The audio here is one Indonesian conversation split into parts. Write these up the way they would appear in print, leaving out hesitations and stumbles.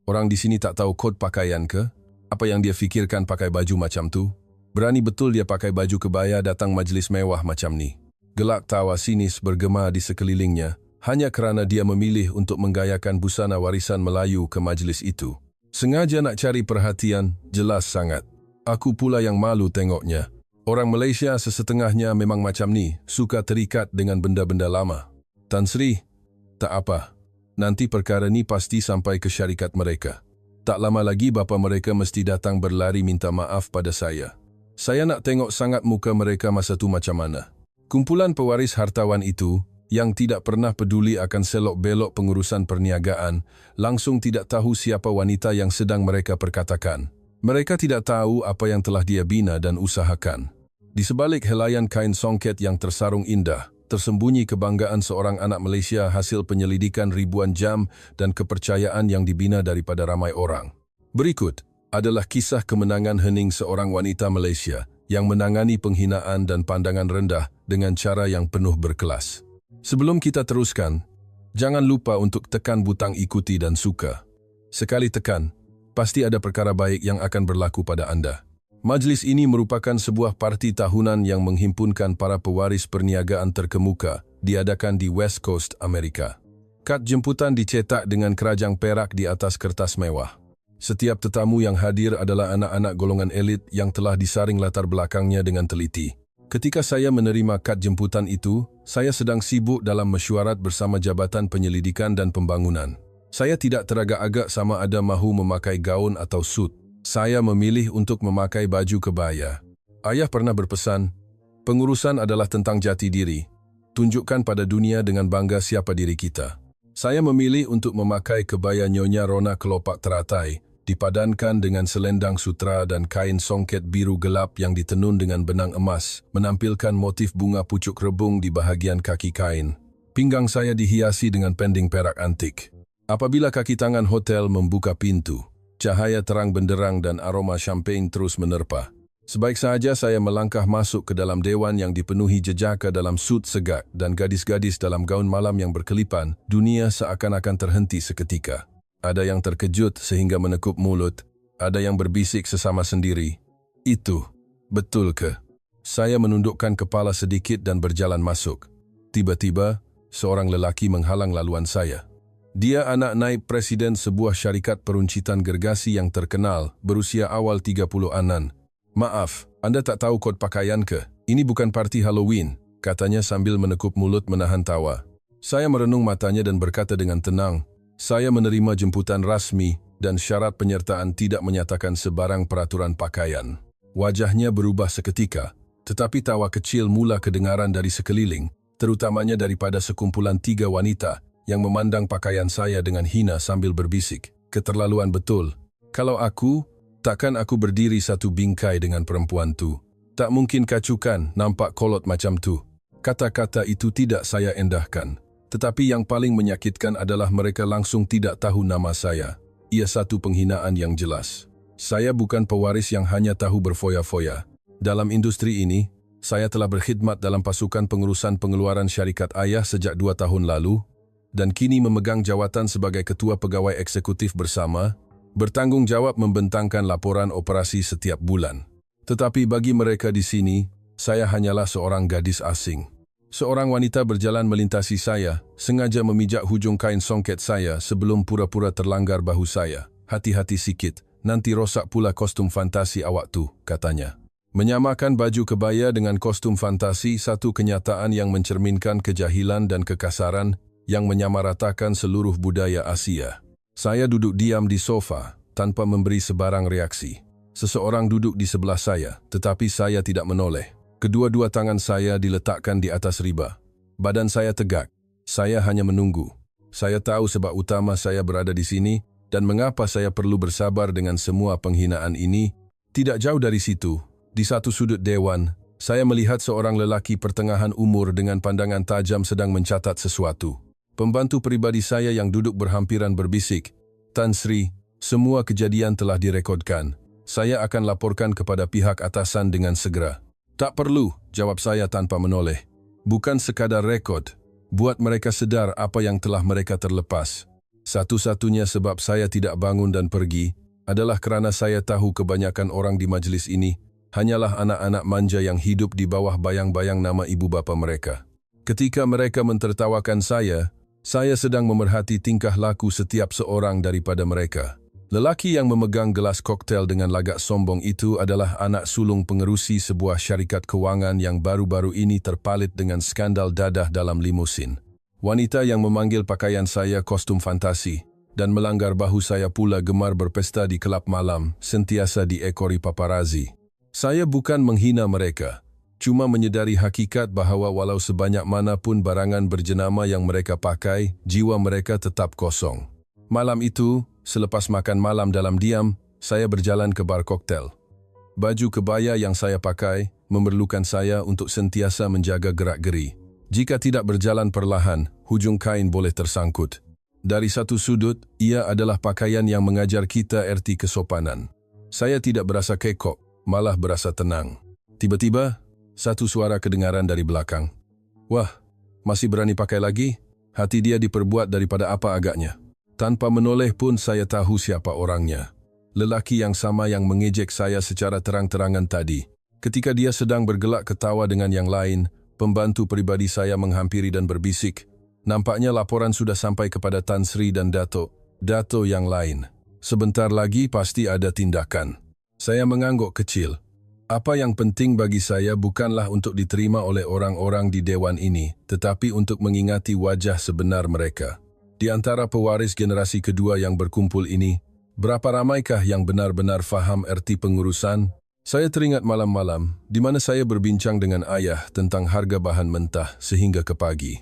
Orang di sini tak tahu kod pakaian ke? Apa yang dia fikirkan pakai baju macam tu? Berani betul dia pakai baju kebaya datang majlis mewah macam ni. Gelak tawa sinis bergema di sekelilingnya, hanya kerana dia memilih untuk menggayakan busana warisan Melayu ke majlis itu. Sengaja nak cari perhatian, jelas sangat. Aku pula yang malu tengoknya. Orang Malaysia sesetengahnya memang macam ni, suka terikat dengan benda-benda lama. Tan Sri, tak apa. Nanti perkara ni pasti sampai ke syarikat mereka. Tak lama lagi bapa mereka mesti datang berlari minta maaf pada saya. Saya nak tengok sangat muka mereka masa tu macam mana. Kumpulan pewaris hartawan itu, yang tidak pernah peduli akan selok-belok pengurusan perniagaan, langsung tidak tahu siapa wanita yang sedang mereka perkatakan. Mereka tidak tahu apa yang telah dia bina dan usahakan. Di sebalik helaian kain songket yang tersarung indah, tersembunyi kebanggaan seorang anak Malaysia hasil penyelidikan ribuan jam dan kepercayaan yang dibina daripada ramai orang. Berikut adalah kisah kemenangan hening seorang wanita Malaysia yang menangani penghinaan dan pandangan rendah dengan cara yang penuh berkelas. Sebelum kita teruskan, jangan lupa untuk tekan butang ikuti dan suka. Sekali tekan, pasti ada perkara baik yang akan berlaku pada anda. Majlis ini merupakan sebuah parti tahunan yang menghimpunkan para pewaris perniagaan terkemuka, diadakan di West Coast, Amerika. Kad jemputan dicetak dengan kerajang perak di atas kertas mewah. Setiap tetamu yang hadir adalah anak-anak golongan elit yang telah disaring latar belakangnya dengan teliti. Ketika saya menerima kad jemputan itu, saya sedang sibuk dalam mesyuarat bersama Jabatan Penyelidikan dan Pembangunan. Saya tidak teragak-agak sama ada mahu memakai gaun atau suit. Saya memilih untuk memakai baju kebaya. Ayah pernah berpesan, pengurusan adalah tentang jati diri. Tunjukkan pada dunia dengan bangga siapa diri kita. Saya memilih untuk memakai kebaya Nyonya Rona Kelopak Teratai, dipadankan dengan selendang sutra dan kain songket biru gelap yang ditenun dengan benang emas, menampilkan motif bunga pucuk rebung di bahagian kaki kain. Pinggang saya dihiasi dengan pending perak antik. Apabila kaki tangan hotel membuka pintu, cahaya terang benderang dan aroma champagne terus menerpa. Sebaik sahaja saya melangkah masuk ke dalam dewan yang dipenuhi jejaka dalam sut segak dan gadis-gadis dalam gaun malam yang berkelipan, dunia seakan-akan terhenti seketika. Ada yang terkejut sehingga menekup mulut, ada yang berbisik sesama sendiri. Itu, betul ke? Saya menundukkan kepala sedikit dan berjalan masuk. Tiba-tiba, seorang lelaki menghalang laluan saya. Dia anak naib presiden sebuah syarikat peruncitan gergasi yang terkenal, berusia awal 30-anan. Maaf, Anda tak tahu kod pakaian ke? Ini bukan parti Halloween, katanya sambil menekup mulut menahan tawa. Saya merenung matanya dan berkata dengan tenang, saya menerima jemputan rasmi dan syarat penyertaan tidak menyatakan sebarang peraturan pakaian. Wajahnya berubah seketika, tetapi tawa kecil mula kedengaran dari sekeliling, terutamanya daripada sekumpulan 3 wanita yang memandang pakaian saya dengan hina sambil berbisik, keterlaluan betul. Kalau aku, takkan aku berdiri satu bingkai dengan perempuan tu. Tak mungkin kacukan, nampak kolot macam tu. Kata-kata itu tidak saya endahkan. Tetapi yang paling menyakitkan adalah mereka langsung tidak tahu nama saya. Ia satu penghinaan yang jelas. Saya bukan pewaris yang hanya tahu berfoya-foya. Dalam industri ini, saya telah berkhidmat dalam pasukan pengurusan pengeluaran syarikat ayah sejak 2 tahun lalu, dan kini memegang jawatan sebagai ketua pegawai eksekutif bersama, bertanggung jawab membentangkan laporan operasi setiap bulan. Tetapi bagi mereka di sini, saya hanyalah seorang gadis asing. Seorang wanita berjalan melintasi saya, sengaja memijak hujung kain songket saya sebelum pura-pura terlanggar bahu saya. Hati-hati sikit, nanti rosak pula kostum fantasi awak tu, katanya. Menyamakan baju kebaya dengan kostum fantasi satu kenyataan yang mencerminkan kejahilan dan kekasaran yang menyamaratakan seluruh budaya Asia. Saya duduk diam di sofa, tanpa memberi sebarang reaksi. Seseorang duduk di sebelah saya, tetapi saya tidak menoleh. Kedua-dua tangan saya diletakkan di atas riba. Badan saya tegak. Saya hanya menunggu. Saya tahu sebab utama saya berada di sini, dan mengapa saya perlu bersabar dengan semua penghinaan ini. Tidak jauh dari situ, di satu sudut dewan, saya melihat seorang lelaki pertengahan umur dengan pandangan tajam sedang mencatat sesuatu. Pembantu pribadi saya yang duduk berhampiran berbisik, Tan Sri, semua kejadian telah direkodkan. Saya akan laporkan kepada pihak atasan dengan segera. Tak perlu, jawab saya tanpa menoleh. Bukan sekadar rekod, buat mereka sedar apa yang telah mereka terlepas. Satu-satunya sebab saya tidak bangun dan pergi adalah kerana saya tahu kebanyakan orang di majlis ini hanyalah anak-anak manja yang hidup di bawah bayang-bayang nama ibu bapa mereka. Ketika mereka mentertawakan saya sedang memerhati tingkah laku setiap seorang daripada mereka. Lelaki yang memegang gelas koktel dengan lagak sombong itu adalah anak sulung pengerusi sebuah syarikat kewangan yang baru-baru ini terpalit dengan skandal dadah dalam limusin. Wanita yang memanggil pakaian saya kostum fantasi dan melanggar bahu saya pula gemar berpesta di kelab malam, sentiasa diekori paparazi. Saya bukan menghina mereka, cuma menyedari hakikat bahawa walau sebanyak manapun barangan berjenama yang mereka pakai, jiwa mereka tetap kosong. Malam itu, selepas makan malam dalam diam, saya berjalan ke bar koktel. Baju kebaya yang saya pakai memerlukan saya untuk sentiasa menjaga gerak-geri. Jika tidak berjalan perlahan, hujung kain boleh tersangkut. Dari satu sudut, ia adalah pakaian yang mengajar kita erti kesopanan. Saya tidak berasa kekok, malah berasa tenang. Tiba-tiba, satu suara kedengaran dari belakang. "Wah, masih berani pakai lagi?" Hati dia diperbuat daripada apa agaknya. Tanpa menoleh pun saya tahu siapa orangnya. Lelaki yang sama yang mengejek saya secara terang-terangan tadi. Ketika dia sedang bergelak ketawa dengan yang lain, pembantu pribadi saya menghampiri dan berbisik. Nampaknya laporan sudah sampai kepada Tan Sri dan Dato yang lain. Sebentar lagi pasti ada tindakan. Saya mengangguk kecil. Apa yang penting bagi saya bukanlah untuk diterima oleh orang-orang di dewan ini, tetapi untuk mengingati wajah sebenar mereka. Di antara pewaris generasi kedua yang berkumpul ini, berapa ramaikah yang benar-benar faham erti pengurusan? Saya teringat malam-malam di mana saya berbincang dengan ayah tentang harga bahan mentah sehingga ke pagi.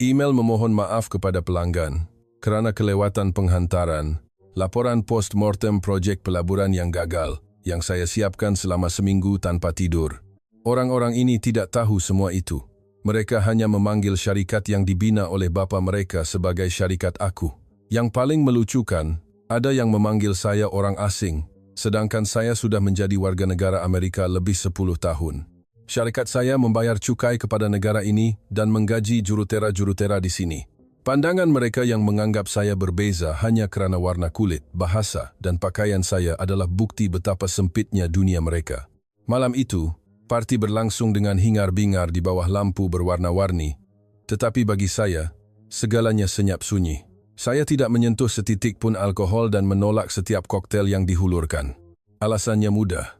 Email memohon maaf kepada pelanggan kerana kelewatan penghantaran, laporan post-mortem projek pelaburan yang gagal yang saya siapkan selama seminggu tanpa tidur. Orang-orang ini tidak tahu semua itu. Mereka hanya memanggil syarikat yang dibina oleh bapa mereka sebagai syarikat aku. Yang paling melucukan, ada yang memanggil saya orang asing, sedangkan saya sudah menjadi warga negara Amerika lebih 10 tahun. Syarikat saya membayar cukai kepada negara ini dan menggaji jurutera-jurutera di sini. Pandangan mereka yang menganggap saya berbeza hanya kerana warna kulit, bahasa, dan pakaian saya adalah bukti betapa sempitnya dunia mereka. Malam itu, parti berlangsung dengan hingar-bingar di bawah lampu berwarna-warni. Tetapi bagi saya, segalanya senyap sunyi. Saya tidak menyentuh setitik pun alkohol dan menolak setiap koktel yang dihulurkan. Alasannya mudah.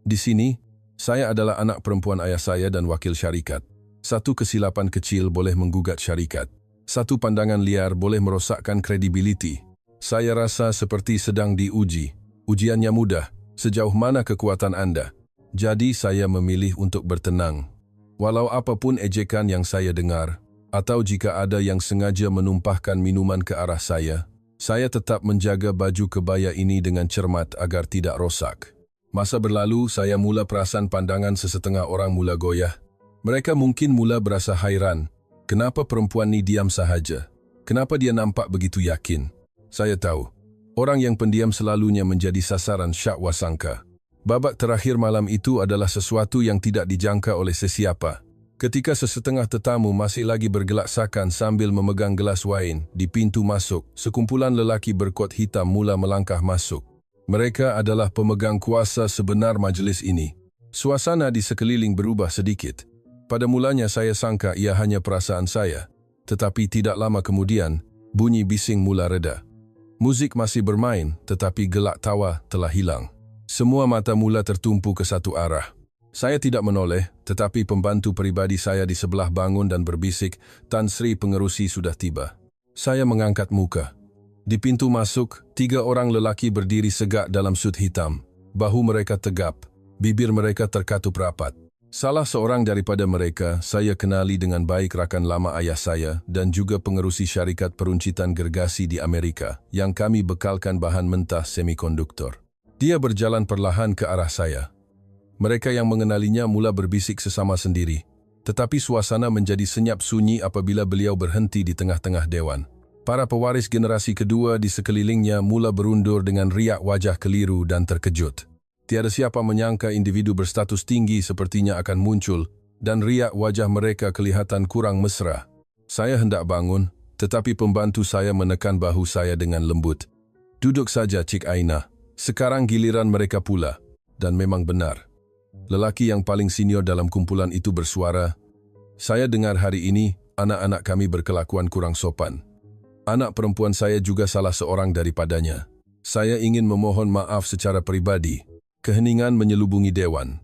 Di sini, saya adalah anak perempuan ayah saya dan wakil syarikat. Satu kesilapan kecil boleh menggugat syarikat. Satu pandangan liar boleh merosakkan kredibiliti. Saya rasa seperti sedang diuji. Ujiannya mudah. Sejauh mana kekuatan Anda? Jadi saya memilih untuk bertenang. Walau apapun ejekan yang saya dengar, atau jika ada yang sengaja menumpahkan minuman ke arah saya tetap menjaga baju kebaya ini dengan cermat agar tidak rosak. Masa berlalu, saya mula perasan pandangan sesetengah orang mula goyah. Mereka mungkin mula berasa hairan. Kenapa perempuan ni diam sahaja? Kenapa dia nampak begitu yakin? Saya tahu, orang yang pendiam selalunya menjadi sasaran syak wasangka. Babak terakhir malam itu adalah sesuatu yang tidak dijangka oleh sesiapa. Ketika sesetengah tetamu masih lagi bergelaksakan sambil memegang gelas wain di pintu masuk, sekumpulan lelaki berkot hitam mula melangkah masuk. Mereka adalah pemegang kuasa sebenar majlis ini. Suasana di sekeliling berubah sedikit. Pada mulanya saya sangka ia hanya perasaan saya. Tetapi tidak lama kemudian, bunyi bising mula reda. Muzik masih bermain, tetapi gelak tawa telah hilang. Semua mata mula tertumpu ke satu arah. Saya tidak menoleh, tetapi pembantu pribadi saya di sebelah bangun dan berbisik, Tan Sri pengerusi sudah tiba. Saya mengangkat muka. Di pintu masuk, 3 orang lelaki berdiri segak dalam sut hitam. Bahu mereka tegap, bibir mereka terkatup rapat. Salah seorang daripada mereka saya kenali dengan baik rakan lama ayah saya dan juga pengerusi syarikat peruncitan gergasi di Amerika yang kami bekalkan bahan mentah semikonduktor. Dia berjalan perlahan ke arah saya. Mereka yang mengenalinya mula berbisik sesama sendiri, tetapi suasana menjadi senyap sunyi apabila beliau berhenti di tengah-tengah dewan. Para pewaris generasi kedua di sekelilingnya mula berundur dengan riak wajah keliru dan terkejut. Tiada siapa menyangka individu berstatus tinggi sepertinya akan muncul dan riak wajah mereka kelihatan kurang mesra. Saya hendak bangun, Tetapi pembantu saya menekan bahu saya dengan lembut. Duduk saja, Cik Aina. Sekarang giliran mereka pula. Dan memang benar. Lelaki yang paling senior dalam kumpulan itu bersuara, "Saya dengar hari ini anak-anak kami berkelakuan kurang sopan. Anak perempuan saya juga salah seorang daripadanya. Saya ingin memohon maaf secara pribadi." Keheningan menyelubungi dewan.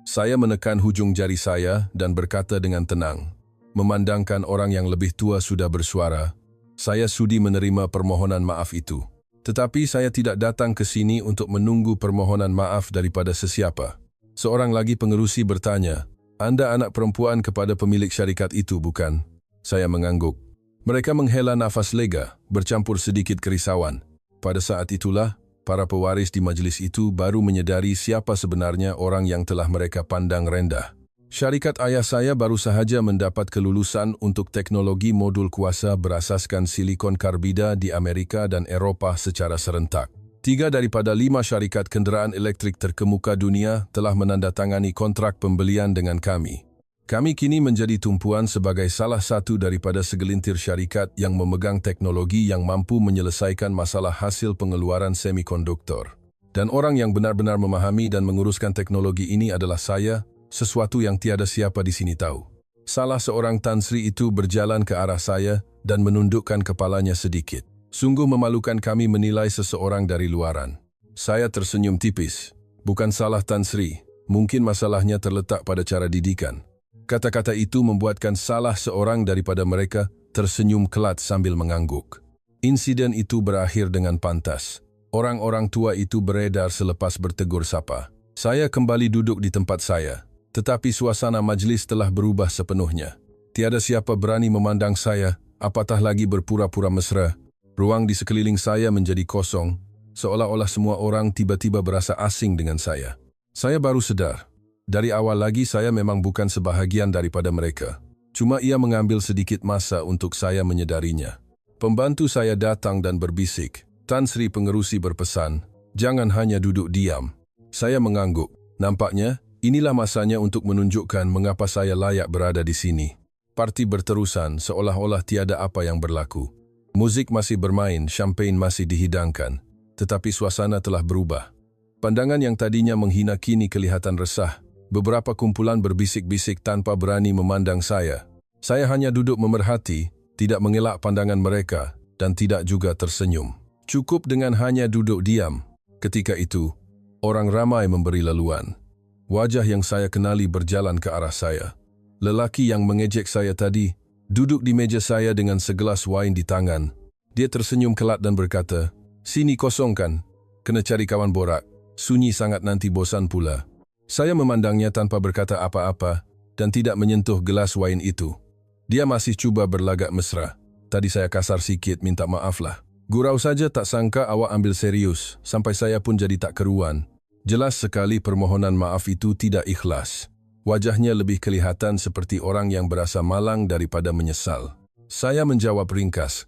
Saya menekan hujung jari saya dan berkata dengan tenang, memandangkan orang yang lebih tua sudah bersuara, "Saya sudi menerima permohonan maaf itu. Tetapi saya tidak datang ke sini untuk menunggu permohonan maaf daripada sesiapa." Seorang lagi pengerusi bertanya, "Anda anak perempuan kepada pemilik syarikat itu, bukan?" Saya mengangguk. Mereka menghela nafas lega, bercampur sedikit kerisauan. Pada saat itulah, para pewaris di majlis itu baru menyadari siapa sebenarnya orang yang telah mereka pandang rendah. Syarikat ayah saya baru sahaja mendapat kelulusan untuk teknologi modul kuasa berasaskan silikon karbida di Amerika dan Eropah secara serentak. 3 daripada 5 syarikat kenderaan elektrik terkemuka dunia telah menandatangani kontrak pembelian dengan kami. Kami kini menjadi tumpuan sebagai salah satu daripada segelintir syarikat yang memegang teknologi yang mampu menyelesaikan masalah hasil pengeluaran semikonduktor. Dan orang yang benar-benar memahami dan menguruskan teknologi ini adalah saya, sesuatu yang tiada siapa di sini tahu. Salah seorang Tan Sri itu berjalan ke arah saya dan menundukkan kepalanya sedikit. Sungguh memalukan kami menilai seseorang dari luaran. Saya tersenyum tipis. Bukan salah Tan Sri, mungkin masalahnya terletak pada cara didikan. Kata-kata itu membuatkan salah seorang daripada mereka tersenyum kelat sambil mengangguk. Insiden itu berakhir dengan pantas. Orang-orang tua itu beredar selepas bertegur sapa. Saya kembali duduk di tempat saya, tetapi suasana majlis telah berubah sepenuhnya. Tiada siapa berani memandang saya, apatah lagi berpura-pura mesra. Ruang di sekeliling saya menjadi kosong, seolah-olah semua orang tiba-tiba berasa asing dengan saya. Saya baru sedar. Dari awal lagi saya memang bukan sebahagian daripada mereka. Cuma ia mengambil sedikit masa untuk saya menyadarinya. Pembantu saya datang dan berbisik. Tan Sri pengerusi berpesan, "Jangan hanya duduk diam." Saya mengangguk. Nampaknya, inilah masanya untuk menunjukkan mengapa saya layak berada di sini. Parti berterusan seolah-olah tiada apa yang berlaku. Musik masih bermain, champagne masih dihidangkan. Tetapi suasana telah berubah. Pandangan yang tadinya menghina kini kelihatan resah. Beberapa kumpulan berbisik-bisik tanpa berani memandang saya. Saya hanya duduk memerhati, tidak mengelak pandangan mereka, dan tidak juga tersenyum. Cukup dengan hanya duduk diam. Ketika itu, orang ramai memberi laluan. Wajah yang saya kenali berjalan ke arah saya. Lelaki yang mengejek saya tadi, duduk di meja saya dengan segelas wain di tangan. Dia tersenyum kelat dan berkata, "Sini kosongkan, kena cari kawan borak. Sunyi sangat nanti bosan pula." Saya memandangnya tanpa berkata apa-apa dan tidak menyentuh gelas wain itu. Dia masih cuba berlagak mesra. Tadi saya kasar sikit, minta maaflah. Gurau saja tak sangka awak ambil serius, sampai saya pun jadi tak keruan. Jelas sekali permohonan maaf itu tidak ikhlas. Wajahnya lebih kelihatan seperti orang yang berasa malang daripada menyesal. Saya menjawab ringkas,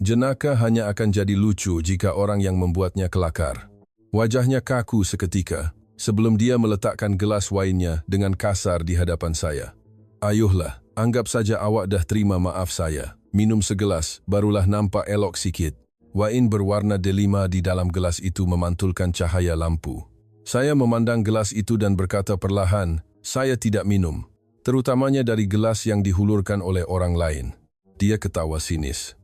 "Jenaka hanya akan jadi lucu jika orang yang membuatnya kelakar." Wajahnya kaku seketika. Sebelum dia meletakkan gelas wainnya dengan kasar di hadapan saya. "Ayuhlah, anggap saja awak dah terima maaf saya. Minum segelas, barulah nampak elok sikit." Wain berwarna delima di dalam gelas itu memantulkan cahaya lampu. Saya memandang gelas itu dan berkata perlahan, "Saya tidak minum. Terutamanya dari gelas yang dihulurkan oleh orang lain." Dia ketawa sinis.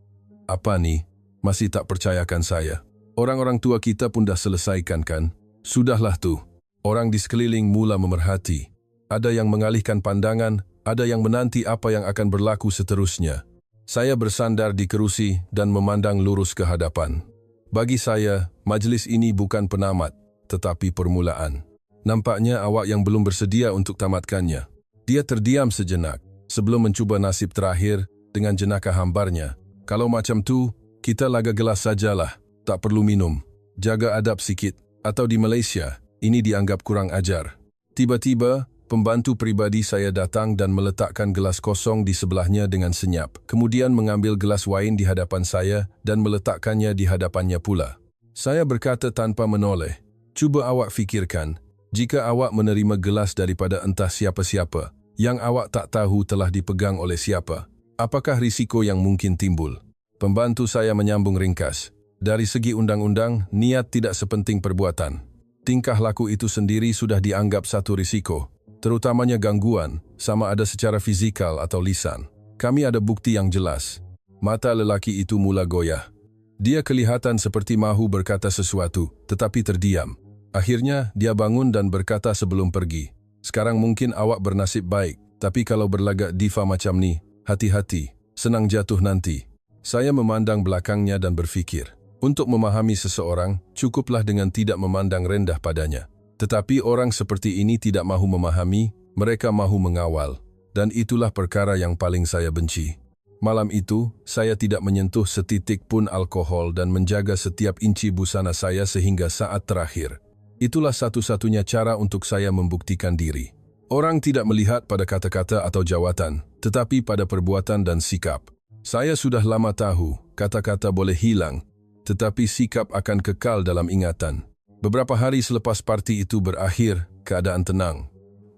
"Apa nih? Masih tak percayakan saya? Orang-orang tua kita pun dah selesaikan kan? Sudahlah tuh." Orang di sekeliling mula memerhati. Ada yang mengalihkan pandangan, ada yang menanti apa yang akan berlaku seterusnya. Saya bersandar di kerusi dan memandang lurus ke hadapan. Bagi saya, majlis ini bukan penamat, tetapi permulaan. "Nampaknya awak yang belum bersedia untuk tamatkannya." Dia terdiam sejenak, sebelum mencuba nasib terakhir dengan jenaka hambarnya. "Kalau macam tu, kita laga gelas sajalah, tak perlu minum. Jaga adab sikit, atau di Malaysia, ini dianggap kurang ajar." Tiba-tiba, pembantu pribadi saya datang dan meletakkan gelas kosong di sebelahnya dengan senyap. Kemudian mengambil gelas wain di hadapan saya dan meletakkannya di hadapannya pula. Saya berkata tanpa menoleh, "Cuba awak fikirkan, jika awak menerima gelas daripada entah siapa-siapa, yang awak tak tahu telah dipegang oleh siapa, Apakah risiko yang mungkin timbul? Pembantu saya menyambung ringkas. Dari segi undang-undang, niat tidak sepenting perbuatan. Tingkah laku itu sendiri sudah dianggap satu risiko, terutamanya gangguan, sama ada secara fizikal atau lisan. Kami ada bukti yang jelas. Mata lelaki itu mula goyah. Dia kelihatan seperti mahu berkata sesuatu, tetapi terdiam. Akhirnya, dia bangun dan berkata sebelum pergi, "Sekarang mungkin awak bernasib baik, tapi kalau berlagak diva macam ni, hati-hati, senang jatuh nanti." Saya memandang belakangnya dan berfikir, untuk memahami seseorang, cukuplah dengan tidak memandang rendah padanya. Tetapi orang seperti ini tidak mahu memahami, mereka mahu mengawal. Dan itulah perkara yang paling saya benci. Malam itu, saya tidak menyentuh setitik pun alkohol dan menjaga setiap inci busana saya sehingga saat terakhir. Itulah satu-satunya cara untuk saya membuktikan diri. Orang tidak melihat pada kata-kata atau jawatan, tetapi pada perbuatan dan sikap. Saya sudah lama tahu, kata-kata boleh hilang, tetapi sikap akan kekal dalam ingatan. Beberapa hari selepas parti itu berakhir, keadaan tenang.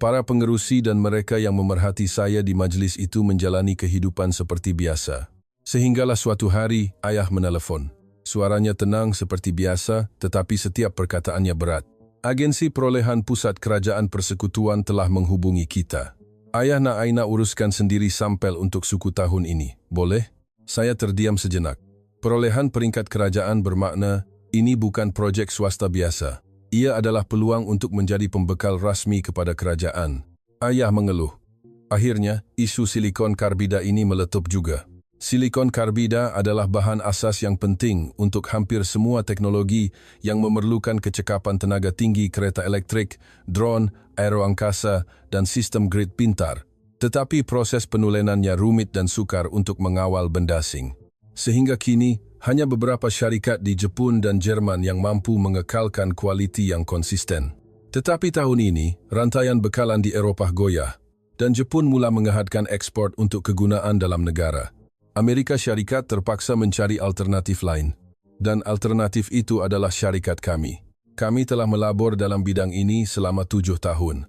Para pengerusi dan mereka yang memerhati saya di majlis itu menjalani kehidupan seperti biasa. Sehinggalah suatu hari, ayah menelepon. Suaranya tenang seperti biasa, tetapi setiap perkataannya berat. Agensi perolehan pusat kerajaan persekutuan telah menghubungi kita. "Ayah nak Aina uruskan sendiri sampel untuk suku tahun ini, boleh?" Saya terdiam sejenak. Perolehan peringkat kerajaan bermakna, ini bukan projek swasta biasa. Ia adalah peluang untuk menjadi pembekal rasmi kepada kerajaan. Ayah mengeluh. Akhirnya, isu silikon karbida ini meletup juga. Silikon karbida adalah bahan asas yang penting untuk hampir semua teknologi yang memerlukan kecekapan tenaga tinggi kereta elektrik, drone, aeroangkasa, dan sistem grid pintar. Tetapi proses penulenannya rumit dan sukar untuk mengawal benda asing. Sehingga kini, hanya beberapa syarikat di Jepun dan Jerman yang mampu mengekalkan kualiti yang konsisten. Tetapi tahun ini, rantaian bekalan di Eropah goyah, dan Jepun mula mengehadkan ekspor untuk kegunaan dalam negara. Amerika Syarikat terpaksa mencari alternatif lain, dan alternatif itu adalah syarikat kami. Kami telah melabor dalam bidang ini selama 7 tahun.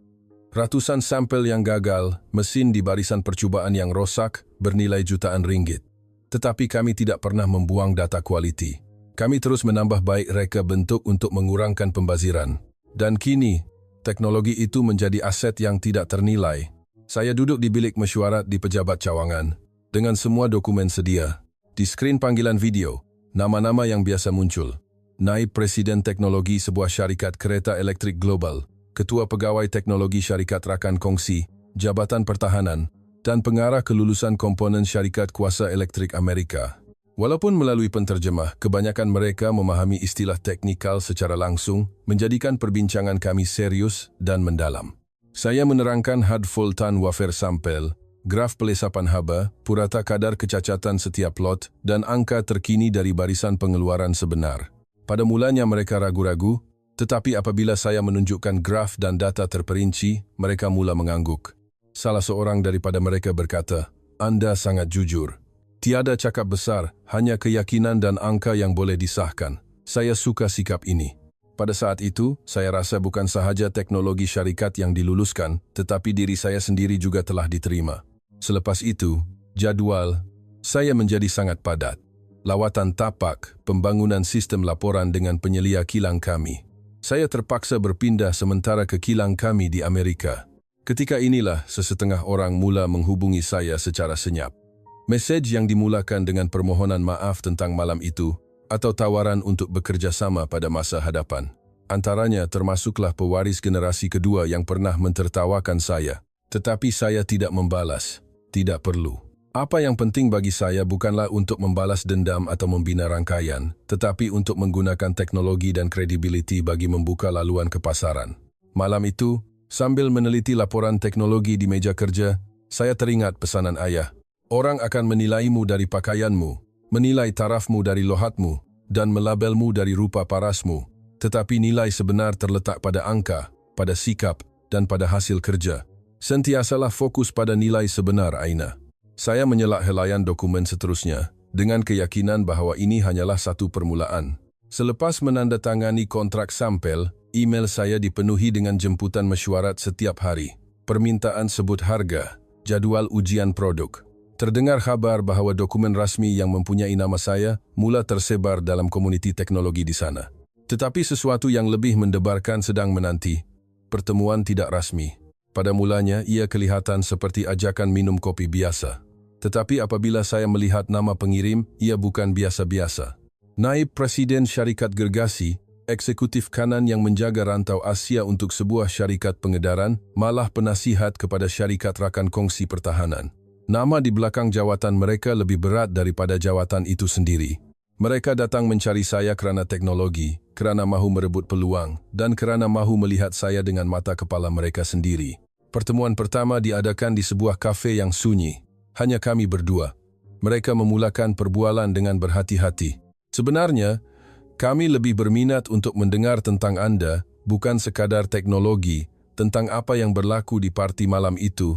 Ratusan sampel yang gagal, mesin di barisan percubaan yang rosak, bernilai jutaan ringgit. Tetapi kami tidak pernah membuang data kualiti. Kami terus menambah baik reka bentuk untuk mengurangkan pembaziran. Dan kini, teknologi itu menjadi aset yang tidak ternilai. Saya duduk di bilik mesyuarat di Pejabat Cawangan, dengan semua dokumen sedia. Di skrin panggilan video, nama-nama yang biasa muncul. Naib Presiden Teknologi sebuah syarikat kereta elektrik global, Ketua Pegawai Teknologi Syarikat Rakan Kongsi, Jabatan Pertahanan, dan pengarah kelulusan komponen syarikat kuasa elektrik Amerika. Walaupun melalui penterjemah, kebanyakan mereka memahami istilah teknikal secara langsung, menjadikan perbincangan kami serius dan mendalam. Saya menerangkan had full ton wafer sampel, graf pelesapan haba, purata kadar kecacatan setiap lot, dan angka terkini dari barisan pengeluaran sebenar. Pada mulanya mereka ragu-ragu, tetapi apabila saya menunjukkan graf dan data terperinci, mereka mula mengangguk. Salah seorang daripada mereka berkata, "Anda sangat jujur. Tiada cakap besar, hanya keyakinan dan angka yang boleh disahkan. Saya suka sikap ini." Pada saat itu, saya rasa bukan sahaja teknologi syarikat yang diluluskan, tetapi diri saya sendiri juga telah diterima. Selepas itu, jadual saya menjadi sangat padat. Lawatan tapak, pembangunan sistem laporan dengan penyelia kilang kami. Saya terpaksa berpindah sementara ke kilang kami di Amerika. Ketika inilah sesetengah orang mula menghubungi saya secara senyap. Mesej yang dimulakan dengan permohonan maaf tentang malam itu atau tawaran untuk bekerja sama pada masa hadapan. Antaranya termasuklah pewaris generasi kedua yang pernah mentertawakan saya. Tetapi saya tidak membalas. Tidak perlu. Apa yang penting bagi saya bukanlah untuk membalas dendam atau membina rangkaian, tetapi untuk menggunakan teknologi dan kredibiliti bagi membuka laluan ke pasaran. Malam itu, sambil meneliti laporan teknologi di meja kerja, saya teringat pesanan ayah. Orang akan menilaimu dari pakaianmu, menilai tarafmu dari lohatmu, dan melabelmu dari rupa parasmu. Tetapi nilai sebenar terletak pada angka, pada sikap, dan pada hasil kerja. Sentiasalah fokus pada nilai sebenar, Aina. Saya menyelak helaian dokumen seterusnya, dengan keyakinan bahwa ini hanyalah satu permulaan. Selepas menandatangani kontrak sampel, email saya dipenuhi dengan jemputan mesyuarat setiap hari. Permintaan sebut harga, jadual ujian produk. Terdengar kabar bahwa dokumen rasmi yang mempunyai nama saya mula tersebar dalam komuniti teknologi di sana. Tetapi sesuatu yang lebih mendebarkan sedang menanti. Pertemuan tidak rasmi. Pada mulanya ia kelihatan seperti ajakan minum kopi biasa. Tetapi apabila saya melihat nama pengirim, ia bukan biasa-biasa. Naib Presiden Syarikat Gergasi, eksekutif kanan yang menjaga rantau Asia untuk sebuah syarikat pengedaran, malah penasihat kepada syarikat rakan kongsi pertahanan. Nama di belakang jawatan mereka lebih berat daripada jawatan itu sendiri. Mereka datang mencari saya kerana teknologi, kerana mahu merebut peluang, dan kerana mahu melihat saya dengan mata kepala mereka sendiri. Pertemuan pertama diadakan di sebuah kafe yang sunyi. Hanya kami berdua. Mereka memulakan perbualan dengan berhati-hati. Sebenarnya, kami lebih berminat untuk mendengar tentang Anda, bukan sekadar teknologi, tentang apa yang berlaku di parti malam itu,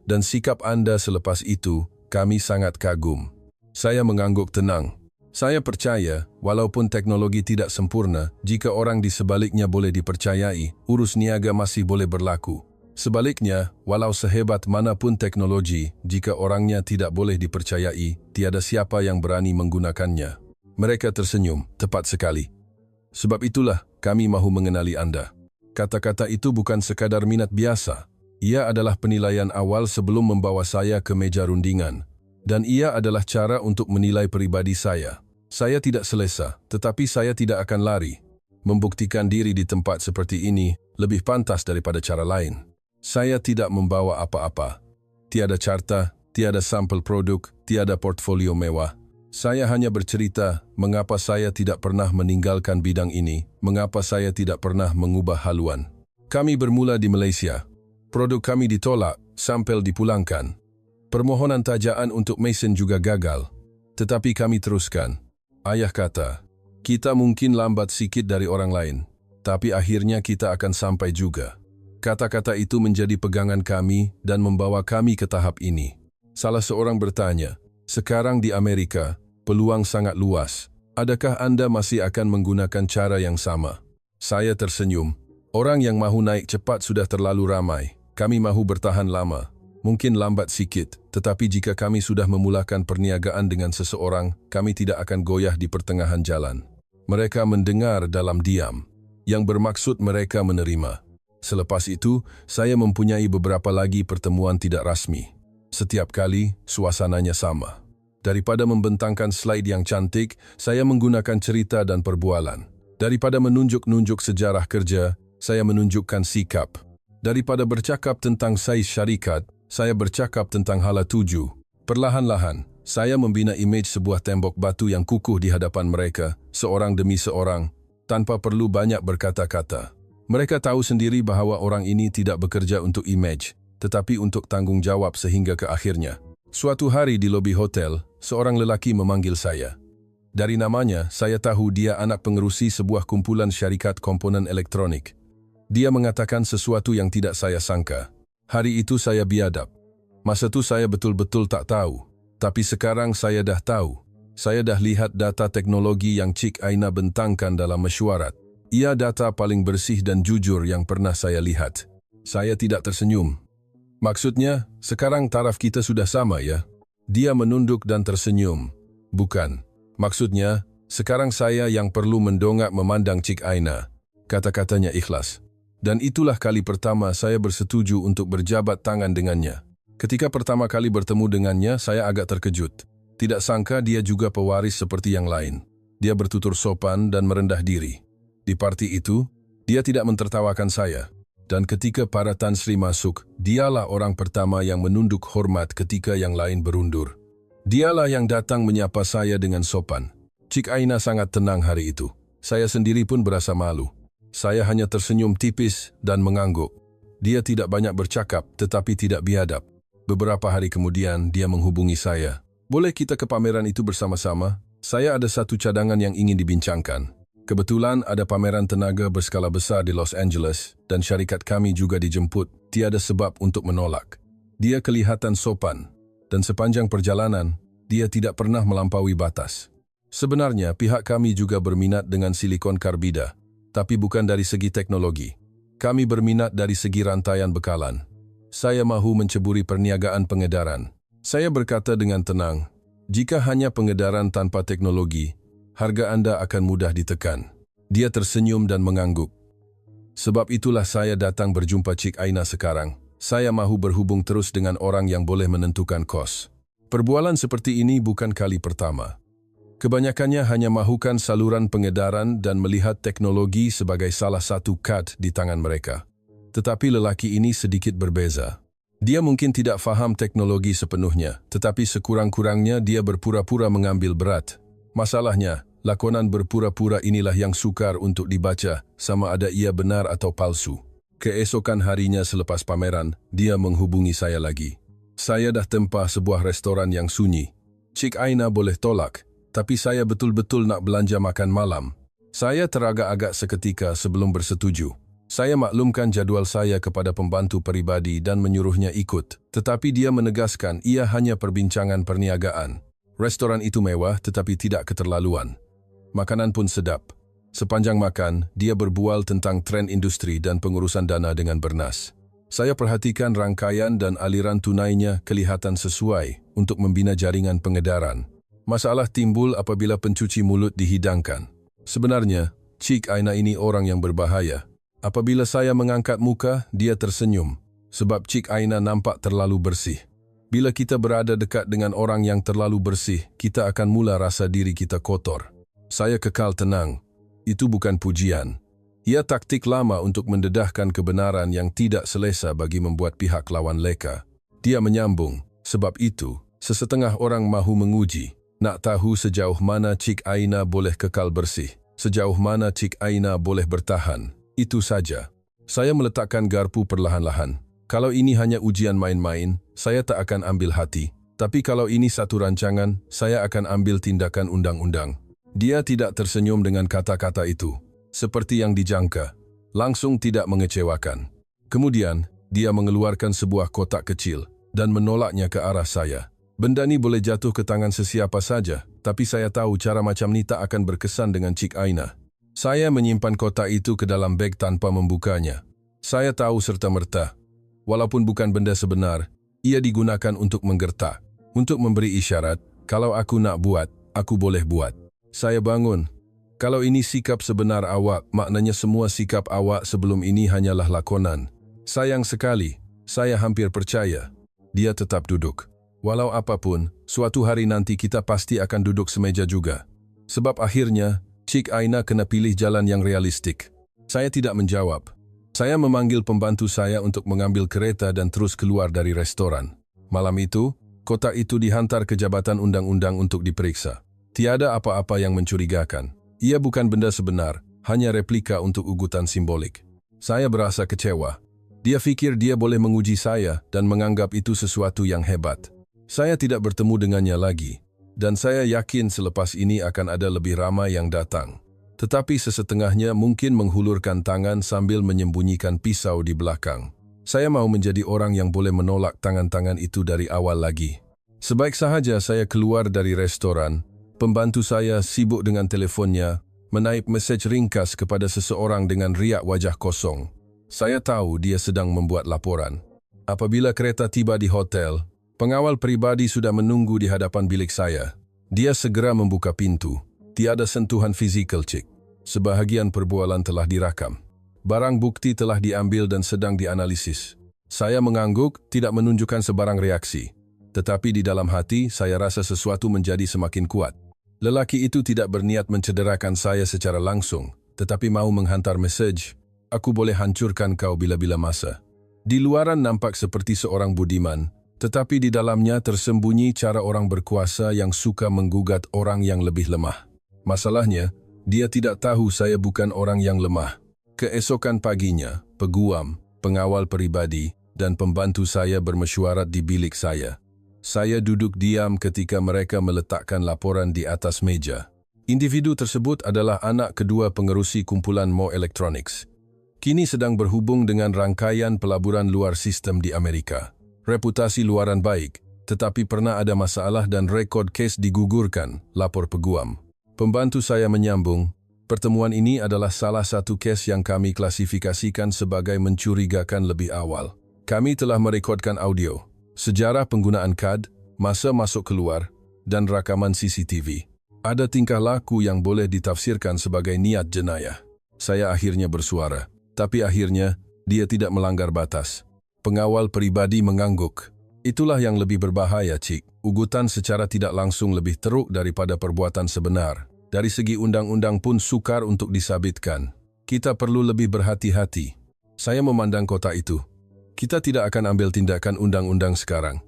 dan sikap Anda selepas itu, kami sangat kagum. Saya mengangguk tenang. Saya percaya, walaupun teknologi tidak sempurna, jika orang di sebaliknya boleh dipercayai, urus niaga masih boleh berlaku. Sebaliknya, walau sehebat manapun teknologi, jika orangnya tidak boleh dipercayai, tiada siapa yang berani menggunakannya. Mereka tersenyum, tepat sekali. Sebab itulah, kami mahu mengenali Anda. Kata-kata itu bukan sekadar minat biasa. Ia adalah penilaian awal sebelum membawa saya ke meja rundingan. Dan ia adalah cara untuk menilai pribadi saya. Saya tidak selesa, tetapi saya tidak akan lari. Membuktikan diri di tempat seperti ini lebih pantas daripada cara lain. Saya tidak membawa apa-apa. Tiada carta, tiada sampel produk, tiada portfolio mewah. Saya hanya bercerita mengapa saya tidak pernah meninggalkan bidang ini, mengapa saya tidak pernah mengubah haluan. Kami bermula di Malaysia. Produk kami ditolak, sampel dipulangkan. Permohonan tajaan untuk Mason juga gagal. Tetapi kami teruskan. Ayah kata, kita mungkin lambat sikit dari orang lain, tapi akhirnya kita akan sampai juga. Kata-kata itu menjadi pegangan kami dan membawa kami ke tahap ini. Salah seorang bertanya, sekarang di Amerika, peluang sangat luas. Adakah Anda masih akan menggunakan cara yang sama? Saya tersenyum. Orang yang mahu naik cepat sudah terlalu ramai. Kami mahu bertahan lama. Mungkin lambat sikit, tetapi jika kami sudah memulakan perniagaan dengan seseorang, kami tidak akan goyah di pertengahan jalan. Mereka mendengar dalam diam, yang bermaksud mereka menerima. Selepas itu, saya mempunyai beberapa lagi pertemuan tidak rasmi. Setiap kali, suasananya sama. Daripada membentangkan slide yang cantik, saya menggunakan cerita dan perbualan. Daripada menunjuk-nunjuk sejarah kerja, saya menunjukkan sikap. Daripada bercakap tentang saiz syarikat, saya bercakap tentang hala tuju. Perlahan-lahan, saya membina imej sebuah tembok batu yang kukuh di hadapan mereka, seorang demi seorang, tanpa perlu banyak berkata-kata. Mereka tahu sendiri bahawa orang ini tidak bekerja untuk imej, tetapi untuk tanggung jawab sehingga ke akhirnya. Suatu hari di lobi hotel, seorang lelaki memanggil saya. Dari namanya, saya tahu dia anak pengerusi sebuah kumpulan syarikat komponen elektronik. Dia mengatakan sesuatu yang tidak saya sangka. Hari itu saya biadab. Masa itu saya betul-betul tak tahu. Tapi sekarang saya dah tahu. Saya dah lihat data teknologi yang Cik Aina bentangkan dalam mesyuarat. Ia data paling bersih dan jujur yang pernah saya lihat. Saya tidak tersenyum. Maksudnya, sekarang taraf kita sudah sama ya? Dia menunduk dan tersenyum. Bukan. Maksudnya, sekarang saya yang perlu mendongak memandang Cik Aina. Kata-katanya ikhlas. Dan itulah kali pertama saya bersetuju untuk berjabat tangan dengannya. Ketika pertama kali bertemu dengannya, saya agak terkejut. Tidak sangka dia juga pewaris seperti yang lain. Dia bertutur sopan dan merendah diri. Di parti itu, dia tidak mentertawakan saya. Dan ketika para Tan Sri masuk, dialah orang pertama yang menunduk hormat ketika yang lain berundur. Dialah yang datang menyapa saya dengan sopan. Cik Aina sangat tenang hari itu. Saya sendiri pun berasa malu. Saya hanya tersenyum tipis dan mengangguk. Dia tidak banyak bercakap, tetapi tidak biadab. Beberapa hari kemudian, dia menghubungi saya. Boleh kita ke pameran itu bersama-sama? Saya ada satu cadangan yang ingin dibincangkan. Kebetulan ada pameran tenaga berskala besar di Los Angeles, dan syarikat kami juga dijemput. Tiada sebab untuk menolak. Dia kelihatan sopan, dan sepanjang perjalanan, dia tidak pernah melampaui batas. Sebenarnya, pihak kami juga berminat dengan silikon karbida. Tapi bukan dari segi teknologi. Kami berminat dari segi rantaian bekalan. Saya mahu menceburi perniagaan pengedaran. Saya berkata dengan tenang, jika hanya pengedaran tanpa teknologi, harga Anda akan mudah ditekan. Dia tersenyum dan mengangguk. Sebab itulah saya datang berjumpa Cik Aina sekarang. Saya mahu berhubung terus dengan orang yang boleh menentukan kos. Perbualan seperti ini bukan kali pertama. Kebanyakannya hanya mahukan saluran pengedaran dan melihat teknologi sebagai salah satu kad di tangan mereka. Tetapi lelaki ini sedikit berbeza. Dia mungkin tidak faham teknologi sepenuhnya, tetapi sekurang-kurangnya dia berpura-pura mengambil berat. Masalahnya, lakonan berpura-pura inilah yang sukar untuk dibaca, sama ada ia benar atau palsu. Keesokan harinya selepas pameran, dia menghubungi saya lagi. Saya dah tempah sebuah restoran yang sunyi. Cik Aina boleh tolak, tapi saya betul-betul nak belanja makan malam. Saya teragak-agak seketika sebelum bersetuju. Saya maklumkan jadual saya kepada pembantu peribadi dan menyuruhnya ikut, tetapi dia menegaskan ia hanya perbincangan perniagaan. Restoran itu mewah tetapi tidak keterlaluan. Makanan pun sedap. Sepanjang makan, dia berbual tentang tren industri dan pengurusan dana dengan bernas. Saya perhatikan rangkaian dan aliran tunainya kelihatan sesuai untuk membina jaringan pengedaran. Masalah timbul apabila pencuci mulut dihidangkan. Sebenarnya, Cik Aina ini orang yang berbahaya. Apabila saya mengangkat muka, dia tersenyum. Sebab Cik Aina nampak terlalu bersih. Bila kita berada dekat dengan orang yang terlalu bersih, kita akan mula rasa diri kita kotor. Saya kekal tenang. Itu bukan pujian. Ia taktik lama untuk mendedahkan kebenaran yang tidak selesa bagi membuat pihak lawan leka. Dia menyambung, sebab itu, sesetengah orang mahu menguji. Nak tahu sejauh mana Cik Aina boleh kekal bersih, sejauh mana Cik Aina boleh bertahan. Itu saja. Saya meletakkan garpu perlahan-lahan. Kalau ini hanya ujian main-main, saya tak akan ambil hati. Tapi kalau ini satu rancangan, saya akan ambil tindakan undang-undang. Dia tidak tersenyum dengan kata-kata itu. Seperti yang dijangka. Langsung tidak mengecewakan. Kemudian, dia mengeluarkan sebuah kotak kecil dan menolaknya ke arah saya. Benda ni boleh jatuh ke tangan sesiapa saja, tapi saya tahu cara macam ni tak akan berkesan dengan Cik Aina. Saya menyimpan kotak itu ke dalam beg tanpa membukanya. Saya tahu serta-merta. Walaupun bukan benda sebenar, ia digunakan untuk menggertak, untuk memberi isyarat, kalau aku nak buat, aku boleh buat. Saya bangun. Kalau ini sikap sebenar awak, maknanya semua sikap awak sebelum ini hanyalah lakonan. Sayang sekali, saya hampir percaya. Dia tetap duduk. Walau apapun, suatu hari nanti kita pasti akan duduk semeja juga. Sebab akhirnya, Cik Aina kena pilih jalan yang realistik. Saya tidak menjawab. Saya memanggil pembantu saya untuk mengambil kereta dan terus keluar dari restoran. Malam itu, kotak itu dihantar ke Jabatan Undang-Undang untuk diperiksa. Tiada apa-apa yang mencurigakan. Ia bukan benda sebenar, hanya replika untuk ugutan simbolik. Saya berasa kecewa. Dia fikir dia boleh menguji saya dan menganggap itu sesuatu yang hebat. Saya tidak bertemu dengannya lagi, dan saya yakin selepas ini akan ada lebih ramai yang datang. Tetapi sesetengahnya mungkin menghulurkan tangan sambil menyembunyikan pisau di belakang. Saya mau menjadi orang yang boleh menolak tangan-tangan itu dari awal lagi. Sebaik sahaja saya keluar dari restoran, pembantu saya sibuk dengan telefonnya, menaip mesej ringkas kepada seseorang dengan riak wajah kosong. Saya tahu dia sedang membuat laporan. Apabila kereta tiba di hotel, pengawal pribadi sudah menunggu di hadapan bilik saya. Dia segera membuka pintu. Tiada sentuhan fizikal, Cik. Sebahagian perbualan telah dirakam. Barang bukti telah diambil dan sedang dianalisis. Saya mengangguk, tidak menunjukkan sebarang reaksi. Tetapi di dalam hati, saya rasa sesuatu menjadi semakin kuat. Lelaki itu tidak berniat mencederakan saya secara langsung, tetapi mau menghantar mesej, aku boleh hancurkan kau bila-bila masa. Di luaran nampak seperti seorang budiman, tetapi di dalamnya tersembunyi cara orang berkuasa yang suka menggugat orang yang lebih lemah. Masalahnya, dia tidak tahu saya bukan orang yang lemah. Keesokan paginya, peguam, pengawal pribadi, dan pembantu saya bermesyuarat di bilik saya. Saya duduk diam ketika mereka meletakkan laporan di atas meja. Individu tersebut adalah anak kedua pengerusi kumpulan Mo Electronics. Kini sedang berhubung dengan rangkaian pelaburan luar sistem di Amerika. Reputasi luaran baik, tetapi pernah ada masalah dan rekod kes digugurkan, lapor peguam. Pembantu saya menyambung, pertemuan ini adalah salah satu kes yang kami klasifikasikan sebagai mencurigakan lebih awal. Kami telah merekodkan audio, sejarah penggunaan kad, masa masuk keluar, dan rakaman CCTV. Ada tingkah laku yang boleh ditafsirkan sebagai niat jenayah. Saya akhirnya bersuara, tapi akhirnya dia tidak melanggar batas. Pengawal pribadi mengangguk. Itulah yang lebih berbahaya, Cik. Ugutan secara tidak langsung lebih teruk daripada perbuatan sebenar. Dari segi undang-undang pun sukar untuk disabitkan. Kita perlu lebih berhati-hati. Saya memandang kota itu. Kita tidak akan ambil tindakan undang-undang sekarang.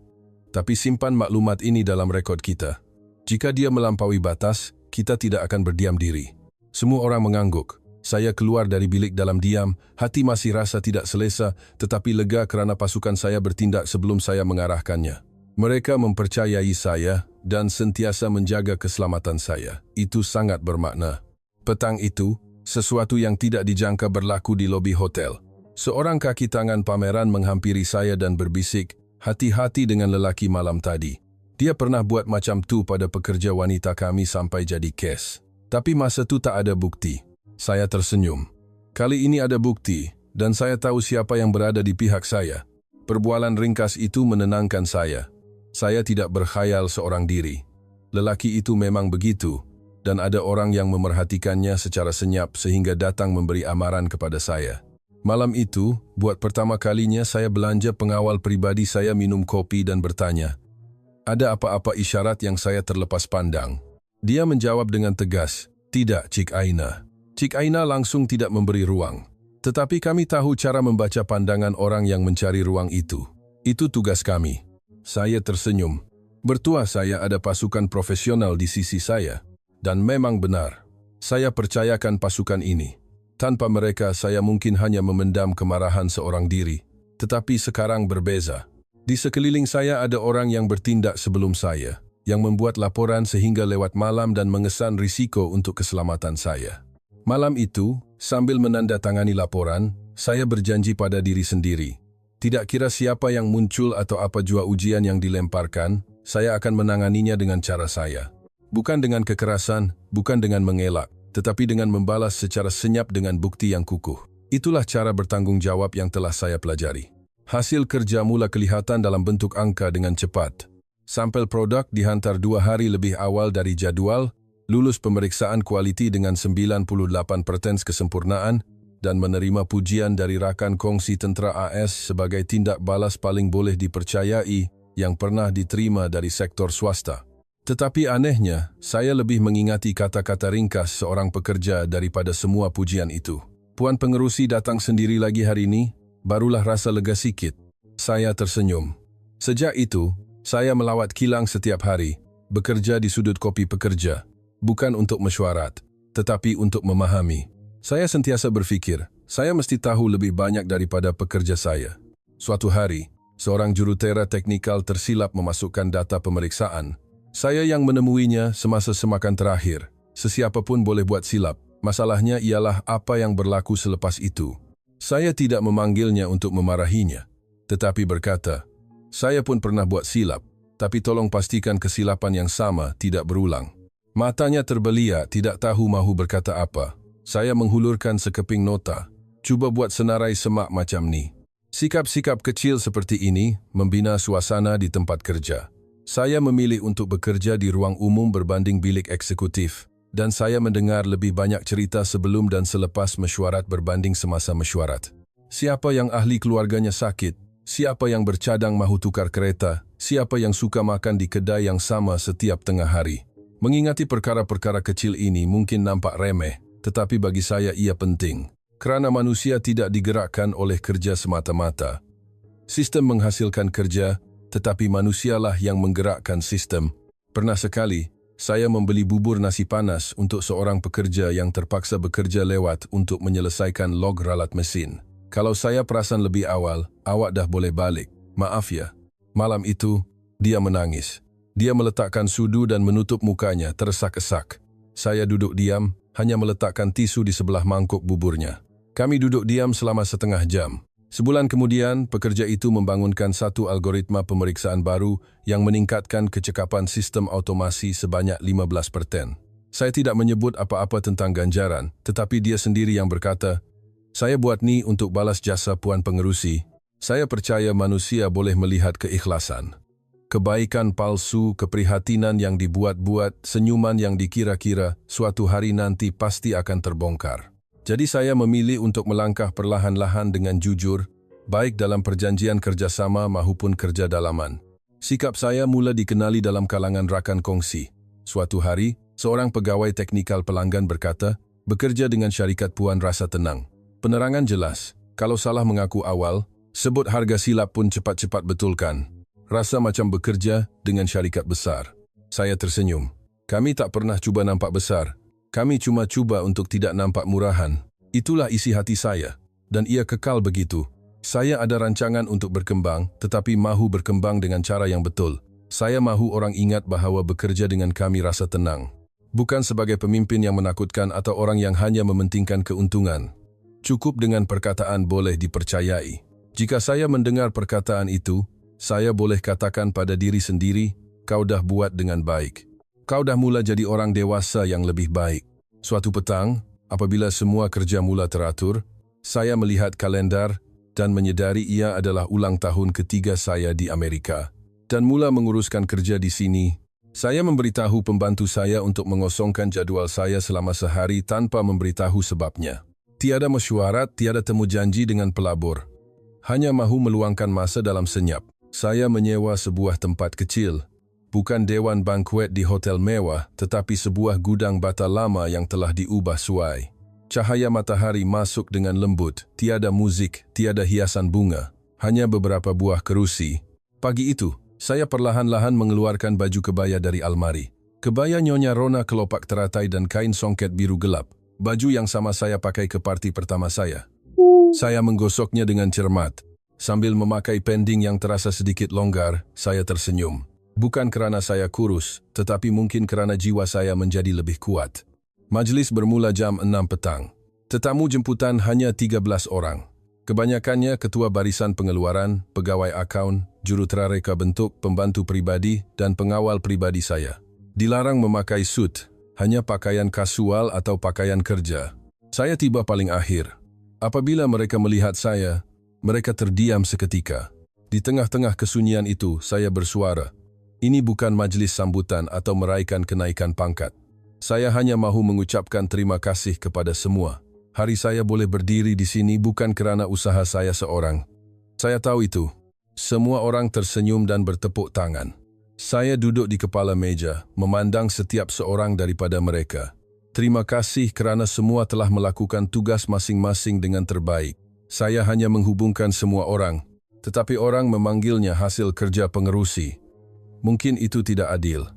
Tapi simpan maklumat ini dalam rekod kita. Jika dia melampaui batas, kita tidak akan berdiam diri. Semua orang mengangguk. Saya keluar dari bilik dalam diam, hati masih rasa tidak selesa, tetapi lega kerana pasukan saya bertindak sebelum saya mengarahkannya. Mereka mempercayai saya dan sentiasa menjaga keselamatan saya. Itu sangat bermakna. Petang itu, sesuatu yang tidak dijangka berlaku di lobi hotel. Seorang kaki tangan pameran menghampiri saya dan berbisik, "Hati-hati dengan lelaki malam tadi. Dia pernah buat macam tu pada pekerja wanita kami sampai jadi kes. Tapi masa tu tak ada bukti." Saya tersenyum. Kali ini ada bukti, dan saya tahu siapa yang berada di pihak saya. Perbualan ringkas itu menenangkan saya. Saya tidak berkhayal seorang diri. Lelaki itu memang begitu, dan ada orang yang memerhatikannya secara senyap sehingga datang memberi amaran kepada saya. Malam itu, buat pertama kalinya saya belanja pengawal pribadi saya minum kopi dan bertanya, "Ada apa-apa isyarat yang saya terlepas pandang?" Dia menjawab dengan tegas, "Tidak, Cik Aina." Cik Aina langsung tidak memberi ruang. Tetapi kami tahu cara membaca pandangan orang yang mencari ruang itu. Itu tugas kami. Saya tersenyum. Bertua saya ada pasukan profesional di sisi saya. Dan memang benar. Saya percayakan pasukan ini. Tanpa mereka, saya mungkin hanya memendam kemarahan seorang diri. Tetapi sekarang berbeza. Di sekeliling saya ada orang yang bertindak sebelum saya, yang membuat laporan sehingga lewat malam dan mengesan risiko untuk keselamatan saya. Malam itu, sambil menandatangani laporan, saya berjanji pada diri sendiri. Tidak kira siapa yang muncul atau apa jua ujian yang dilemparkan, saya akan menanganinya dengan cara saya. Bukan dengan kekerasan, bukan dengan mengelak, tetapi dengan membalas secara senyap dengan bukti yang kukuh. Itulah cara bertanggung jawab yang telah saya pelajari. Hasil kerja mula kelihatan dalam bentuk angka dengan cepat. Sampel produk dihantar 2 hari lebih awal dari jadual, lulus pemeriksaan kualiti dengan 98% kesempurnaan, dan menerima pujian dari rakan kongsi tentera AS sebagai tindak balas paling boleh dipercayai yang pernah diterima dari sektor swasta. Tetapi anehnya, saya lebih mengingati kata-kata ringkas seorang pekerja daripada semua pujian itu. "Puan Pengerusi datang sendiri lagi hari ini, barulah rasa lega sikit." Saya tersenyum. Sejak itu, saya melawat kilang setiap hari, bekerja di sudut kopi pekerja. Bukan untuk mesyuarat, tetapi untuk memahami. Saya sentiasa berfikir, saya mesti tahu lebih banyak daripada pekerja saya. Suatu hari, seorang jurutera teknikal tersilap memasukkan data pemeriksaan. Saya yang menemuinya semasa semakan terakhir. Sesiapapun boleh buat silap. Masalahnya ialah apa yang berlaku selepas itu. Saya tidak memanggilnya untuk memarahinya, tetapi berkata, "Saya pun pernah buat silap, tapi tolong pastikan kesilapan yang sama tidak berulang." Matanya terbeliak, tidak tahu mahu berkata apa. Saya menghulurkan sekeping nota. "Cuba buat senarai semak macam ni." Sikap-sikap kecil seperti ini membina suasana di tempat kerja. Saya memilih untuk bekerja di ruang umum berbanding bilik eksekutif, dan saya mendengar lebih banyak cerita sebelum dan selepas mesyuarat berbanding semasa mesyuarat. Siapa yang ahli keluarganya sakit, siapa yang bercadang mahu tukar kereta, siapa yang suka makan di kedai yang sama setiap tengah hari. Mengingati perkara-perkara kecil ini mungkin nampak remeh, tetapi bagi saya ia penting. Kerana manusia tidak digerakkan oleh kerja semata-mata. Sistem menghasilkan kerja, tetapi manusialah yang menggerakkan sistem. Pernah sekali, saya membeli bubur nasi panas untuk seorang pekerja yang terpaksa bekerja lewat untuk menyelesaikan log ralat mesin. "Kalau saya perasan lebih awal, awak dah boleh balik. Maaf ya." Malam itu, dia menangis. Dia meletakkan sudu dan menutup mukanya tersesak-esak. Saya duduk diam, hanya meletakkan tisu di sebelah mangkuk buburnya. Kami duduk diam selama setengah jam. Sebulan kemudian, pekerja itu membangunkan satu algoritma pemeriksaan baru yang meningkatkan kecekapan sistem automasi sebanyak 15%. Saya tidak menyebut apa-apa tentang ganjaran, tetapi dia sendiri yang berkata, "Saya buat ni untuk balas jasa Puan Pengerusi. Saya percaya manusia boleh melihat keikhlasan." Kebaikan palsu, keprihatinan yang dibuat-buat, senyuman yang dikira-kira, suatu hari nanti pasti akan terbongkar. Jadi saya memilih untuk melangkah perlahan-lahan dengan jujur, baik dalam perjanjian kerjasama maupun kerja dalaman. Sikap saya mula dikenali dalam kalangan rakan kongsi. Suatu hari, seorang pegawai teknikal pelanggan berkata, bekerja dengan syarikat Puan rasa tenang. Penerangan jelas, kalau salah mengaku awal, sebut harga silap pun cepat-cepat betulkan. Rasa macam bekerja dengan syarikat besar. Saya tersenyum. Kami tak pernah cuba nampak besar. Kami cuma cuba untuk tidak nampak murahan. Itulah isi hati saya. Dan ia kekal begitu. Saya ada rancangan untuk berkembang, tetapi mahu berkembang dengan cara yang betul. Saya mahu orang ingat bahawa bekerja dengan kami rasa tenang. Bukan sebagai pemimpin yang menakutkan atau orang yang hanya mementingkan keuntungan. Cukup dengan perkataan boleh dipercayai. Jika saya mendengar perkataan itu, saya boleh katakan pada diri sendiri, kau dah buat dengan baik. Kau dah mula jadi orang dewasa yang lebih baik. Suatu petang, apabila semua kerja mula teratur, saya melihat kalendar dan menyedari ia adalah ulang tahun ketiga saya di Amerika. Dan mula menguruskan kerja di sini. Saya memberitahu pembantu saya untuk mengosongkan jadual saya selama sehari tanpa memberitahu sebabnya. Tiada mesyuarat, tiada temu janji dengan pelabur. Hanya mahu meluangkan masa dalam senyap. Saya menyewa sebuah tempat kecil, bukan dewan bankuet di hotel mewah, tetapi sebuah gudang bata lama yang telah diubah suai. Cahaya matahari masuk dengan lembut, tiada musik, tiada hiasan bunga, hanya beberapa buah kerusi. Pagi itu, saya perlahan-lahan mengeluarkan baju kebaya dari almari. Kebaya Nyonya Rona kelopak teratai dan kain songket biru gelap, baju yang sama saya pakai ke parti pertama saya. Saya menggosoknya dengan cermat. Sambil memakai pending yang terasa sedikit longgar, saya tersenyum. Bukan kerana saya kurus, tetapi mungkin kerana jiwa saya menjadi lebih kuat. Majlis bermula jam 6 petang. Tetamu jemputan hanya 13 orang. Kebanyakannya ketua barisan pengeluaran, pegawai akaun, jurutera reka bentuk, pembantu pribadi, dan pengawal pribadi saya. Dilarang memakai suit, hanya pakaian kasual atau pakaian kerja. Saya tiba paling akhir. Apabila mereka melihat saya, mereka terdiam seketika. Di tengah-tengah kesunyian itu, saya bersuara. Ini bukan majlis sambutan atau meraihkan kenaikan pangkat. Saya hanya mahu mengucapkan terima kasih kepada semua. Hari saya boleh berdiri di sini bukan kerana usaha saya seorang. Saya tahu itu. Semua orang tersenyum dan bertepuk tangan. Saya duduk di kepala meja, memandang setiap seorang daripada mereka. Terima kasih kerana semua telah melakukan tugas masing-masing dengan terbaik. Saya hanya menghubungkan semua orang, tetapi orang memanggilnya hasil kerja pengerusi. Mungkin itu tidak adil.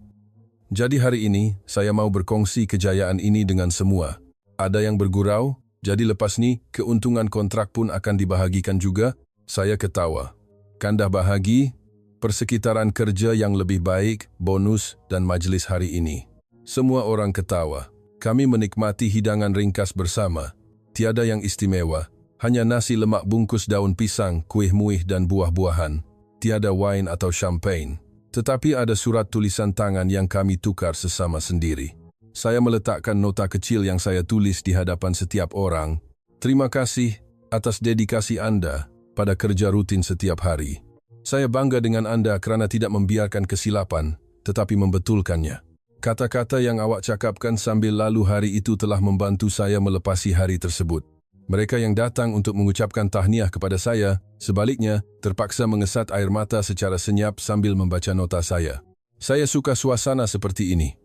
Jadi hari ini, saya mau berkongsi kejayaan ini dengan semua. Ada yang bergurau, jadi lepas ni, keuntungan kontrak pun akan dibahagikan juga. Saya ketawa. Kandah bahagi, persekitaran kerja yang lebih baik, bonus dan majlis hari ini. Semua orang ketawa. Kami menikmati hidangan ringkas bersama. Tiada yang istimewa. Hanya nasi lemak bungkus daun pisang, kuih muih dan buah-buahan. Tiada wine atau champagne. Tetapi ada surat tulisan tangan yang kami tukar sesama sendiri. Saya meletakkan nota kecil yang saya tulis di hadapan setiap orang. Terima kasih atas dedikasi Anda pada kerja rutin setiap hari. Saya bangga dengan Anda kerana tidak membiarkan kesilapan, tetapi membetulkannya. Kata-kata yang awak cakapkan sambil lalu hari itu telah membantu saya melepasi hari tersebut. Mereka yang datang untuk mengucapkan tahniah kepada saya, sebaliknya, terpaksa mengesat air mata secara senyap sambil membaca nota saya. Saya suka suasana seperti ini.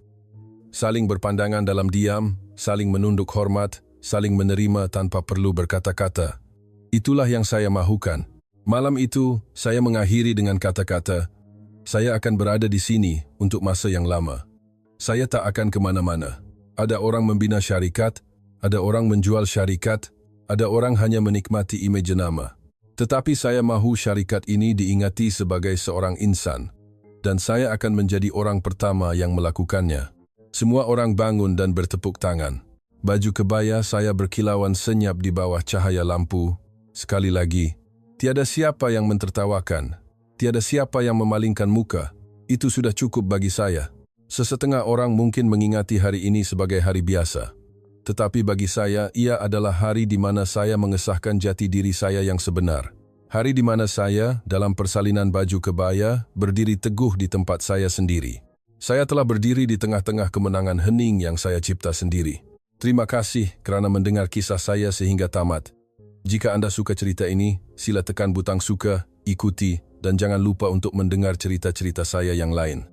Saling berpandangan dalam diam, saling menunduk hormat, saling menerima tanpa perlu berkata-kata. Itulah yang saya mahukan. Malam itu, saya mengakhiri dengan kata-kata, saya akan berada di sini untuk masa yang lama. Saya tak akan kemana-mana. Ada orang membina syarikat, ada orang menjual syarikat, ada orang hanya menikmati imej jenama. Tetapi saya mahu syarikat ini diingati sebagai seorang insan, dan saya akan menjadi orang pertama yang melakukannya. Semua orang bangun dan bertepuk tangan. Baju kebaya saya berkilauan senyap di bawah cahaya lampu. Sekali lagi, tiada siapa yang mentertawakan, tiada siapa yang memalingkan muka. Itu sudah cukup bagi saya. Sesetengah orang mungkin mengingati hari ini sebagai hari biasa. Tetapi bagi saya, ia adalah hari di mana saya mengesahkan jati diri saya yang sebenar. Hari di mana saya, dalam persalinan baju kebaya, berdiri teguh di tempat saya sendiri. Saya telah berdiri di tengah-tengah kemenangan hening yang saya cipta sendiri. Terima kasih kerana mendengar kisah saya sehingga tamat. Jika Anda suka cerita ini, sila tekan butang suka, ikuti, dan jangan lupa untuk mendengar cerita-cerita saya yang lain.